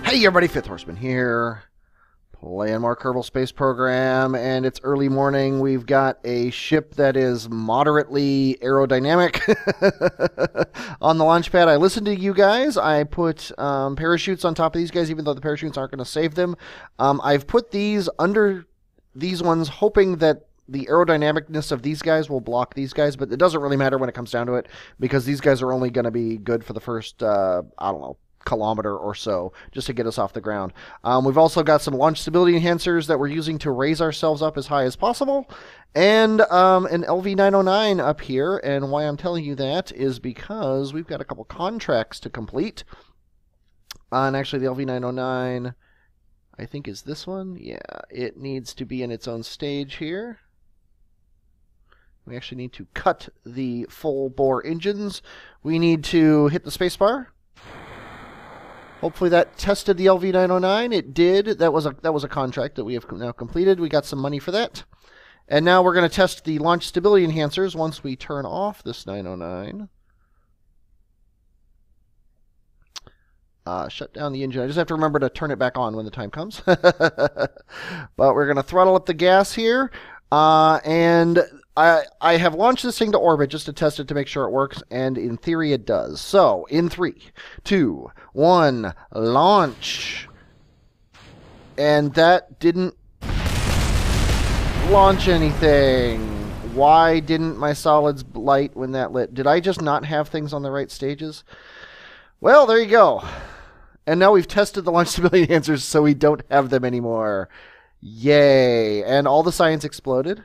Hey everybody, Fifth Horseman here, playing more Kerbal Space Program, and it's early morning. We've got a ship that is moderately aerodynamic on the launch pad. I listened to you guys. I put parachutes on top of these guys, even though the parachutes aren't going to save them. I've put these under these ones, hoping that the aerodynamicness of these guys will block these guys, but it doesn't really matter when it comes down to it, because these guys are only going to be good for the first, I don't know, kilometer or so, just to get us off the ground. We've also got some launch stability enhancers that we're using to raise ourselves up as high as possible, and an LV-909 up here. And why I'm telling you that is because we've got a couple contracts to complete. And actually, the LV-909, I think, is this one. Yeah, it needs to be in its own stage here. We actually need to cut the full-bore engines. We need to hit the spacebar. Hopefully that tested the LV-909. It did. That was a contract that we have now completed. We got some money for that. And now we're going to test the launch stability enhancers once we turn off this 909. Shut down the engine. I just have to remember to turn it back on when the time comes. But we're going to throttle up the gas here. And I have launched this thing to orbit just to test it to make sure it works, and in theory it does. So, in 3, 2, 1, launch. And that didn't launch anything. Why didn't my solids light when that lit? Did I just not have things on the right stages? Well, there you go. And now we've tested the launch stability enhancers, so we don't have them anymore. Yay. And all the science exploded.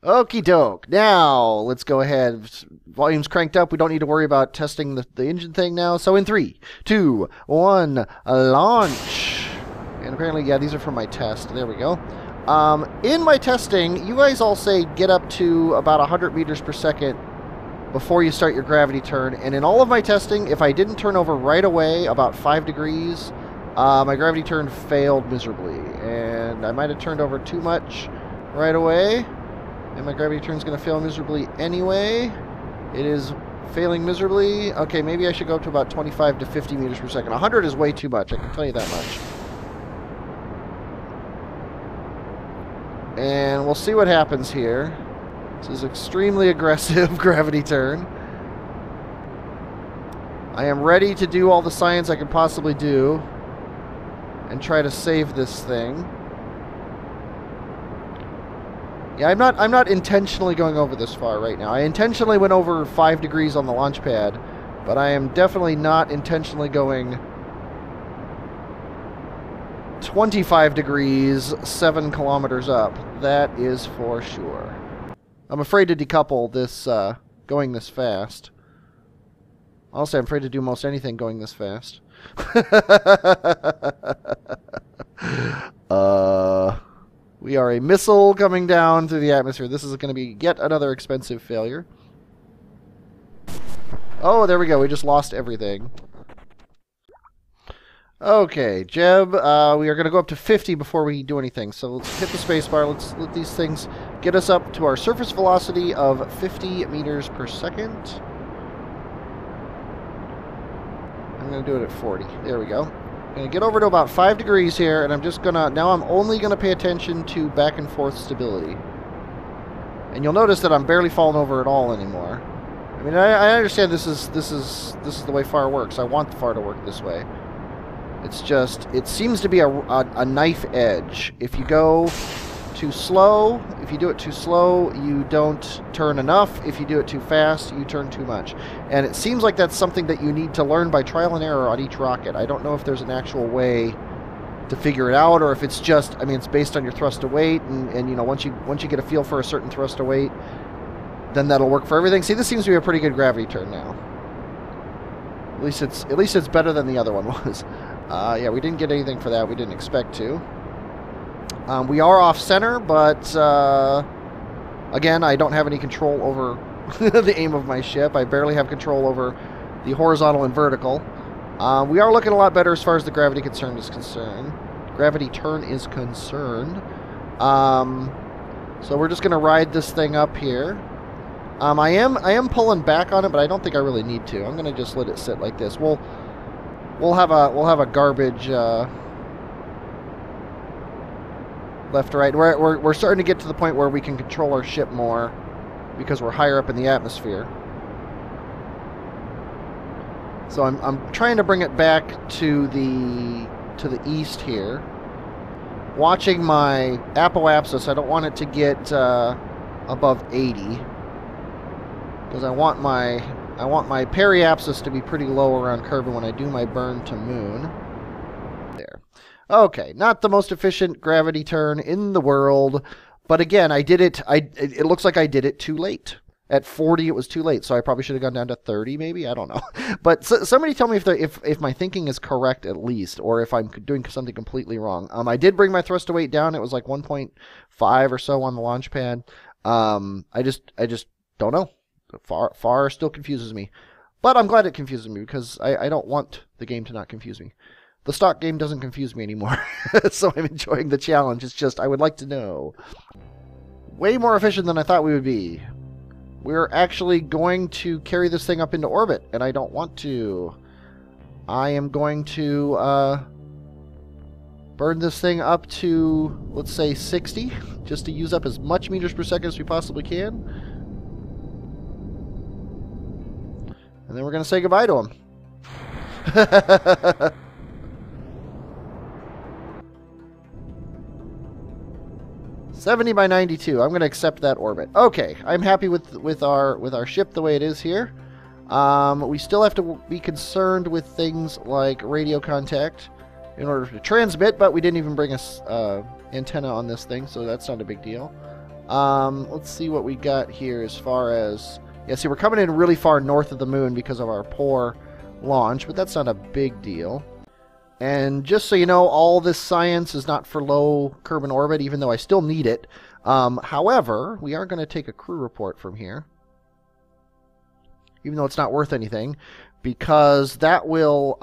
Okie doke. Now, let's go ahead. Volume's cranked up. We don't need to worry about testing the engine thing now. So in 3, 2, 1, launch. And apparently, yeah, these are from my test. There we go. In my testing, you guys all say get up to about 100 meters per second before you start your gravity turn. And in all of my testing, if I didn't turn over right away about 5 degrees, my gravity turn failed miserably. And I might have turned over too much right away. And my gravity turn is going to fail miserably anyway. It is failing miserably. Okay, maybe I should go up to about 25 to 50 meters per second. 100 is way too much, I can tell you that much. And we'll see what happens here. This is extremely aggressive gravity turn. I am ready to do all the science I can possibly do and try to save this thing. Yeah, I'm not intentionally going over this far right now. I intentionally went over 5 degrees on the launch pad, but I am definitely not intentionally going 25 degrees 7 kilometers up. That is for sure. I'm afraid to decouple this going this fast. Honestly, I'm afraid to do most anything going this fast. We are a missile coming down through the atmosphere. This is going to be yet another expensive failure. Oh, there we go. We just lost everything. Okay, Jeb, we are going to go up to 50 before we do anything. So let's hit the spacebar. Let's let these things get us up to our surface velocity of 50 meters per second. I'm going to do it at 40. There we go. I'm going to get over to about 5 degrees here, and I'm just going to... Now I'm only going to pay attention to back and forth stability. And you'll notice that I'm barely falling over at all anymore. I mean, I understand this is the way FAR works. I want the FAR to work this way. It's just... It seems to be a knife edge. If you go too slow, if you do it too slow, you don't turn enough. If you do it too fast, you turn too much. And it seems like that's something that you need to learn by trial and error on each rocket. I don't know if there's an actual way to figure it out, or if it's just, I mean, it's based on your thrust to weight, and you know, once you get a feel for a certain thrust to weight, then that'll work for everything. See, this seems to be a pretty good gravity turn now. At least it's better than the other one was. Yeah, we didn't get anything for that. We didn't expect to. We are off center, but again, I don't have any control over the aim of my ship. I barely have control over the horizontal and vertical. We are looking a lot better as far as the gravity turn is concerned. So we're just going to ride this thing up here. I am pulling back on it, but I don't think I really need to. I'm going to just let it sit like this. we'll have a garbage left to right. We're starting to get to the point where we can control our ship more because we're higher up in the atmosphere. So I'm trying to bring it back to the east here. Watching my apoapsis, I don't want it to get above 80 because I want my periapsis to be pretty low around Kerbin when I do my burn to moon. There. Okay, not the most efficient gravity turn in the world, but again, I did it. It looks like I did it too late. At 40, it was too late, so I probably should have gone down to 30, maybe. I don't know. But somebody tell me if my thinking is correct at least, or if I'm doing something completely wrong. I did bring my thrust to weight down. It was like 1.5 or so on the launch pad. I just don't know. Far still confuses me. But I'm glad it confuses me because I don't want the game to not confuse me. The stock game doesn't confuse me anymore, so I'm enjoying the challenge. It's just I would like to know. Way more efficient than I thought we would be. We're actually going to carry this thing up into orbit, and I don't want to. I am going to burn this thing up to, let's say, 60, just to use up as much meters per second as we possibly can. And then we're going to say goodbye to him. 70 by 92. I'm going to accept that orbit. Okay, I'm happy with our ship the way it is here. We still have to be concerned with things like radio contact in order to transmit, but we didn't even bring a antenna on this thing, so that's not a big deal. Let's see what we got here as far as... Yeah, see, we're coming in really far north of the moon because of our poor launch, but that's not a big deal. And just so you know, all this science is not for low Kerbin orbit, even though I still need it. However, we are going to take a crew report from here, even though it's not worth anything, because that will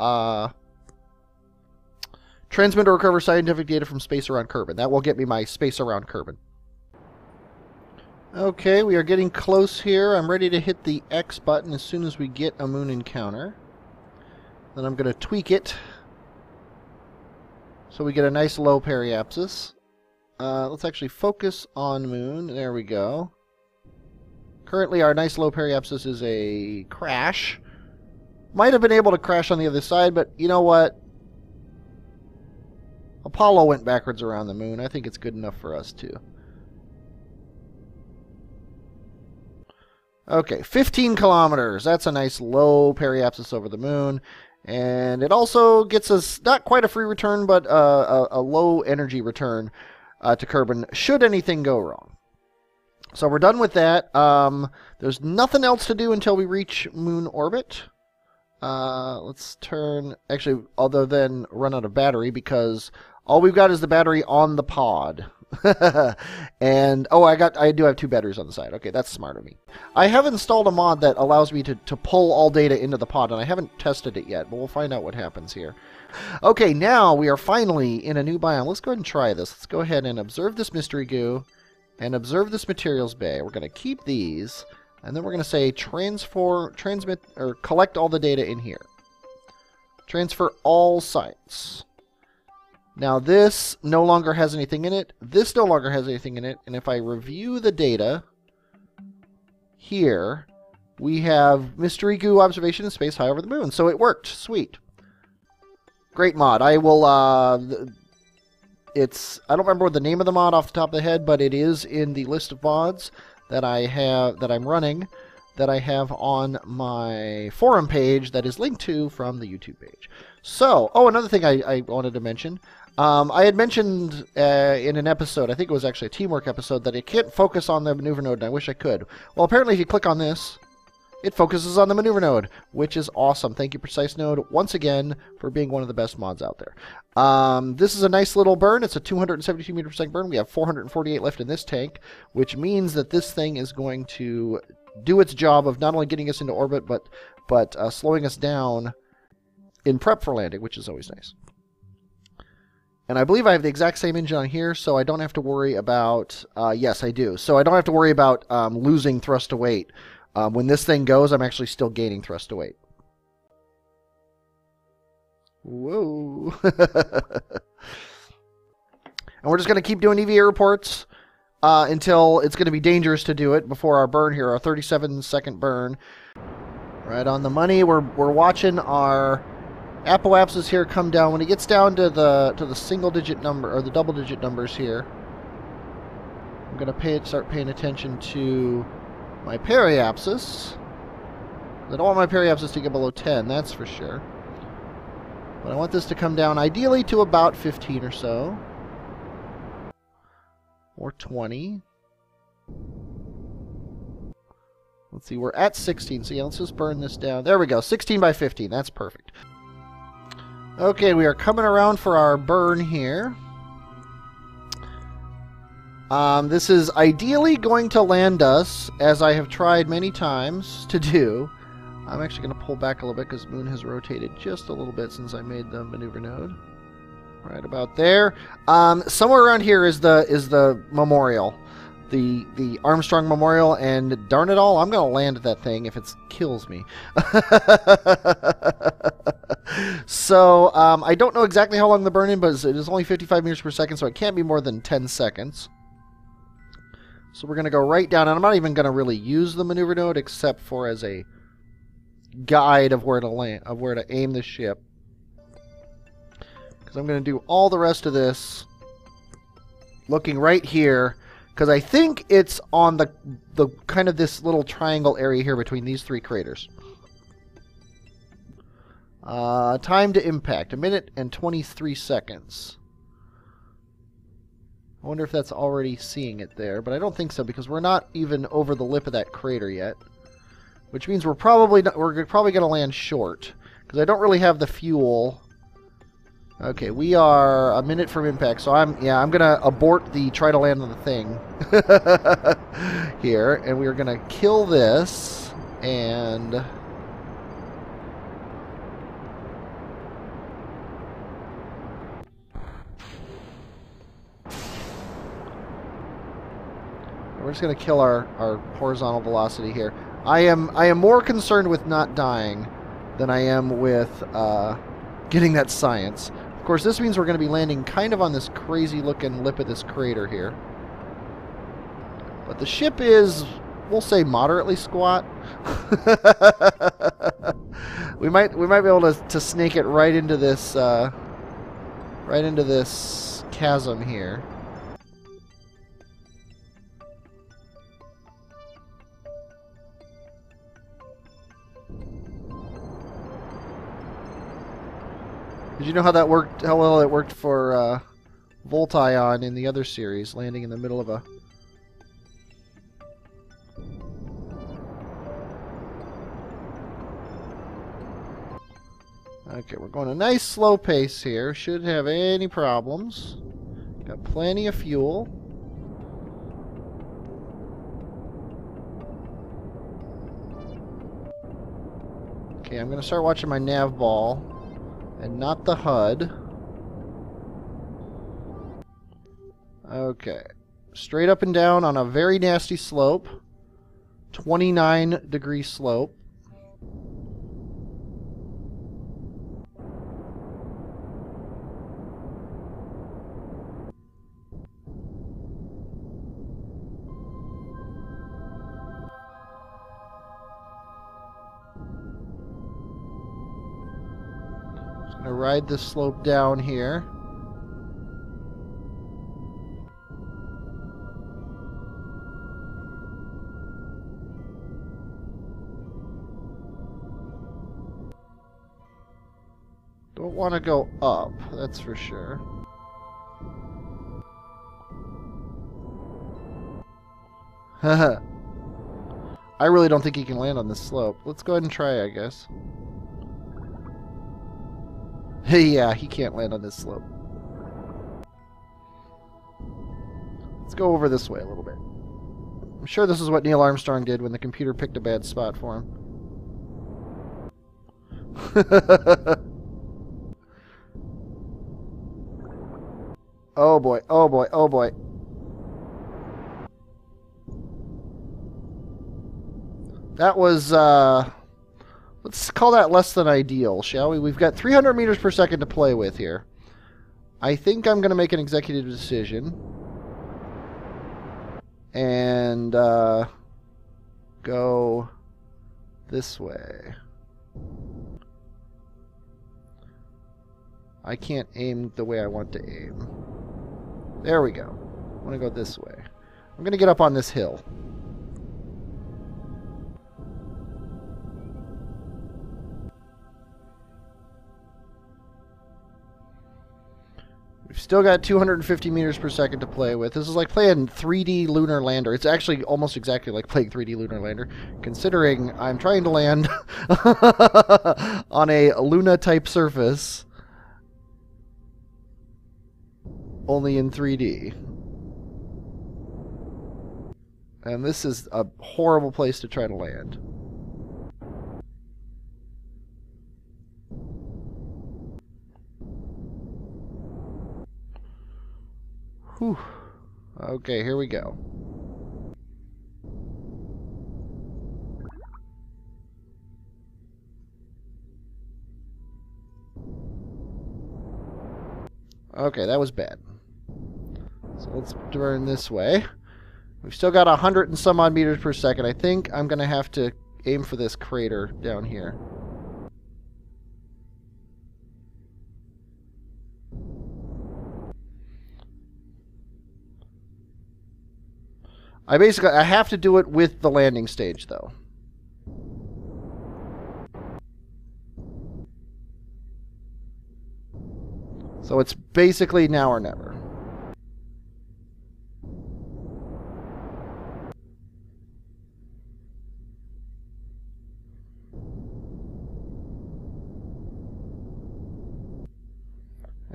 transmit or recover scientific data from space around Kerbin. That will get me my space around Kerbin. Okay, we are getting close here. I'm ready to hit the X button as soon as we get a moon encounter. Then I'm going to tweak it so we get a nice low periapsis. Let's actually focus on moon. There we go. Currently our nice low periapsis is a crash. Might have been able to crash on the other side, but you know what? Apollo went backwards around the moon. I think it's good enough for us too. Okay, 15 kilometers. That's a nice low periapsis over the moon. And it also gets us not quite a free return, but a low energy return to Kerbin should anything go wrong. So we're done with that. There's nothing else to do until we reach moon orbit. Let's turn, actually, other than run out of battery, because all we've got is the battery on the pod. And oh, I do have 2 batteries on the side. Okay, that's smart of me. I have installed a mod that allows me to pull all data into the pod, and I haven't tested it yet, but we'll find out what happens here. Okay, now we are finally in a new biome. Let's go ahead and try this. Let's go ahead and observe this mystery goo and observe this materials bay. We're going to keep these, and then we're going to say transmit or collect all the data in here. Transfer all sites. Now this no longer has anything in it. This no longer has anything in it. And if I review the data here, we have mystery goo observation in space high over the moon. So it worked. Sweet. Great mod. I will, I don't remember the name of the mod off the top of the head, but it is in the list of mods that I'm running, that I have on my forum page that is linked to from the YouTube page. So, oh, another thing I wanted to mention. I had mentioned in an episode, I think it was actually a teamwork episode, that it can't focus on the maneuver node, and I wish I could. Well, apparently if you click on this, it focuses on the maneuver node, which is awesome. Thank you, Precise Node, once again, for being one of the best mods out there. This is a nice little burn. It's a 272 meter per second burn. We have 448 left in this tank, which means that this thing is going to do its job of not only getting us into orbit, but slowing us down in prep for landing, which is always nice. And I believe I have the exact same engine on here, so I don't have to worry about... yes, I do. So I don't have to worry about losing thrust to weight. When this thing goes, I'm actually still gaining thrust to weight. Whoa. And we're just going to keep doing EVA reports until it's going to be dangerous to do it before our burn here, our 37-second burn. Right on the money. We're watching our apoapsis here come down. When it gets down to the single-digit number or the double-digit numbers here, I'm going to start paying attention to my periapsis. I don't want my periapsis to get below 10, that's for sure. But I want this to come down ideally to about 15 or so. Or 20. Let's see, we're at 16, so yeah, let's just burn this down. There we go, 16 by 15, that's perfect. Okay, we are coming around for our burn here. This is ideally going to land us, as I have tried many times to do. I'm actually going to pull back a little bit because the moon has rotated just a little bit since I made the maneuver node. Right about there. Somewhere around here is the memorial, the Armstrong Memorial, and darn it all, I'm going to land that thing if it kills me. So I don't know exactly how long the burn in, but it is only 55 meters per second, so it can't be more than 10 seconds. So we're going to go right down, and I'm not even going to really use the maneuver node except for as a guide of where to land, of where to aim the ship. I'm going to do all the rest of this looking right here, because I think it's on the kind of this little triangle area here between these three craters. Time to impact, 1 minute and 23 seconds. I wonder if that's already seeing it there, but I don't think so, because we're not even over the lip of that crater yet, which means we're probably going to land short, because I don't really have the fuel. Okay, we are 1 minute from impact, so I'm gonna abort the try to land on the thing here, and we're gonna kill this, and we're just gonna kill our horizontal velocity here. I am more concerned with not dying than I am with getting that science. Of course, this means we're going to be landing kind of on this crazy-looking lip of this crater here. But the ship is, we'll say, moderately squat. we might be able to snake it right into this chasm here. Did you know how that worked? How well it worked for Voltion in the other series, landing in the middle of a. Okay, we're going a nice slow pace here. Shouldn't have any problems. Got plenty of fuel. Okay, I'm going to start watching my nav ball. And not the HUD. Okay. Straight up and down on a very nasty slope. 29-degree slope. Gonna ride this slope down here. Don't want to go up, that's for sure. Haha. I really don't think he can land on this slope. Let's go ahead and try, I guess. Yeah, he can't land on this slope. Let's go over this way a little bit. I'm sure this is what Neil Armstrong did when the computer picked a bad spot for him. Oh boy, oh boy, oh boy. That was Let's call that less than ideal, shall we? We've got 300 meters per second to play with here. I think I'm going to make an executive decision. And go this way. I can't aim the way I want to aim. There we go. I want to go this way. I'm going to get up on this hill. We've still got 250 meters per second to play with. This is like playing 3D Lunar Lander. It's actually almost exactly like playing 3D Lunar Lander, considering I'm trying to land on a Luna-type surface, only in 3D. And this is a horrible place to try to land. Whew. Okay, here we go. Okay, that was bad. So let's turn this way. We've still got 100 and some odd meters per second. I think I'm going to have to aim for this crater down here. I have to do it with the landing stage, though. So it's basically now or never.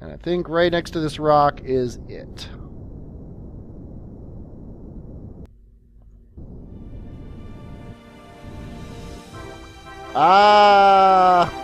And I think right next to this rock is it. Ah!